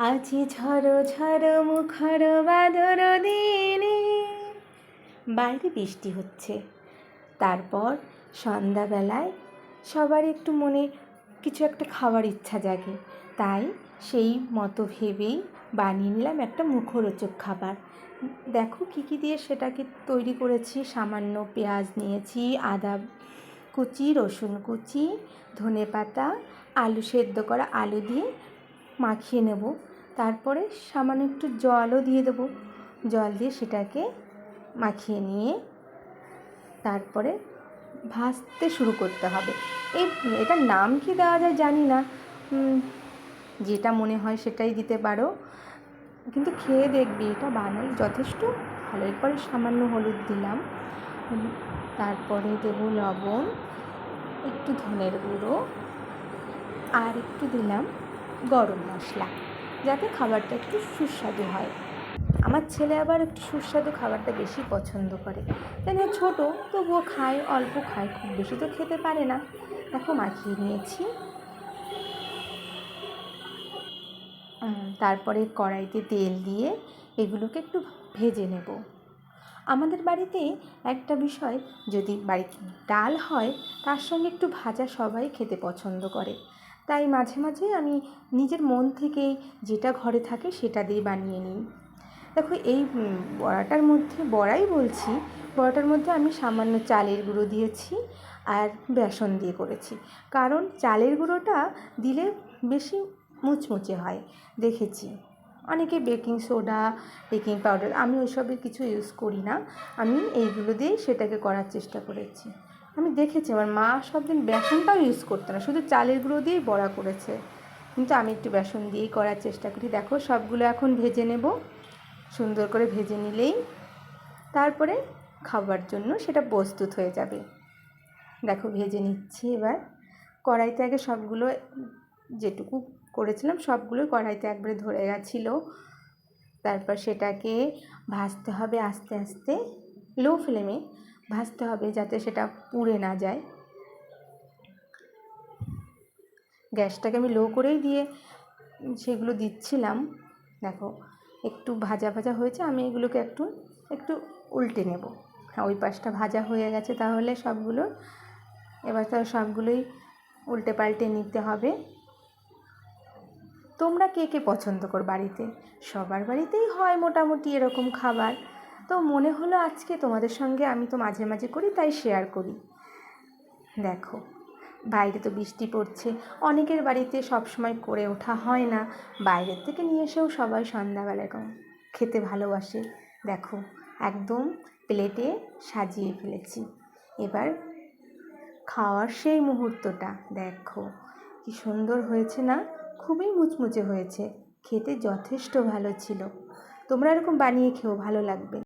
আজি ঝড় ঝড় মুখর বাদর দিনে। বাইরে বৃষ্টি হচ্ছে। তারপর সন্ধ্যাবেলায় সবার একটু মনে কিছু একটা খাওয়ার ইচ্ছা জাগে, তাই সেই মতো ভেবেই বানিয়ে নিলাম একটা মুখরোচক খাবার। দেখো কী কী দিয়ে সেটাকে তৈরি করেছি। সামান্য পেঁয়াজ নিয়েছি, আদা কুচি, রসুন কুচি, ধনেপাতা, আলু সেদ্ধ করা আলু দিয়ে মাখিয়ে নেব। তারপরে সামান্য একটু জলও দিয়ে দেবো। জল দিয়ে সেটাকে মাখিয়ে নিয়ে তারপরে ভাজতে শুরু করতে হবে। এটার নাম কি দেওয়া যায় জানি না, যেটা মনে হয় সেটাই দিতে পারো, কিন্তু খেয়ে দেখবি এটা বানালে যথেষ্ট ভালো। এরপরে সামান্য হলুদ দিলাম, তারপরে দেবো লবণ, একটু ধনের গুঁড়ো আর একটু দিলাম গরম মশলা, যাতে খাবারটা একটু সুস্বাদু হয়। আমার ছেলে আবার একটু সুস্বাদু খাবারটা বেশি পছন্দ করে, কেন ছোটো তবুও খায়, অল্প খায়, খুব বেশি তো খেতে পারে না। দেখো মাখিয়ে নিয়েছি। তারপরে কড়াইতে তেল দিয়ে এগুলোকে একটু ভেজে নেব। আমাদের বাড়িতে একটা বিষয়, যদি বাড়িতে ডাল হয় তার সঙ্গে একটু ভাজা সবাই খেতে পছন্দ করে, তাই মাঝে মাঝে আমি নিজের মন থেকেই যেটা ঘরে থাকে সেটা দিয়ে বানিয়ে নিই। দেখো এই বড়াই বলছি, বড়াটার মধ্যে আমি সামান্য চালের গুঁড়ো দিয়েছি আর বেসন দিয়ে করেছি, কারণ চালের গুঁড়োটা দিলে বেশি মুচমুচে হয় দেখেছি। অনেকে বেকিং সোডা, বেকিং পাউডার, আমি ওইসবের কিছু ইউজ করি না, আমি এইগুলো দিয়েই সেটাকে করার চেষ্টা করেছি। আমি দেখেছি আমার মা সব দিন বেসনটাও ইউজ করতো না, শুধু চালের গুঁড়ো দিয়েই বড়া করেছে, কিন্তু আমি একটু বেসন দিয়েই করার চেষ্টা করি। দেখো সবগুলো এখন ভেজে নেব। সুন্দর করে ভেজে নিলেই তারপরে খাবার জন্য সেটা প্রস্তুত হয়ে যাবে। দেখো ভেজে নিচ্ছি। এবার কড়াইতে আগে সবগুলো, যেটুকু করেছিলাম সবগুলো কড়াইতে একবারে ধরে গেছিলো। তারপর সেটাকে ভাজতে হবে আস্তে আস্তে, লো ফ্লেমে ভাজতে হবে যাতে সেটা পুড়ে না যায়। গ্যাসটাকে আমি লো করেই দিয়ে সেগুলো দিচ্ছিলাম। দেখো একটু ভাজা ভাজা হয়েছে, আমি এগুলোকে একটু একটু উল্টে নেব। হ্যাঁ, ওই পাশটা ভাজা হয়ে গেছে তাহলে সবগুলো। এবার তো সবগুলোই উল্টে পাল্টে নিতে হবে। তোমরা কে কে পছন্দ করো বাড়িতে? সবার বাড়িতেই হয় মোটামুটি এরকম খাবার, তো মনে হলো আজকে তোমাদের সঙ্গে, আমি তো মাঝে মাঝে করি তাই শেয়ার করি। দেখো বাইরে তো বৃষ্টি পড়ছে, অনেকের বাড়িতে সব সময় করে ওঠা হয় না, বাইরের থেকে নিয়ে এসেও সবাই সন্ধ্যাবেলা এরকম খেতে ভালোবাসে। দেখো একদম প্লেটে সাজিয়ে ফেলেছি। এবার খাওয়ার সেই মুহূর্তটা দেখো কি সুন্দর হয়েছে না, খুবই মুচমুচে হয়েছে, খেতে যথেষ্ট ভালো ছিল। তোমরা এরকম বানিয়ে খেও, ভালো লাগবে।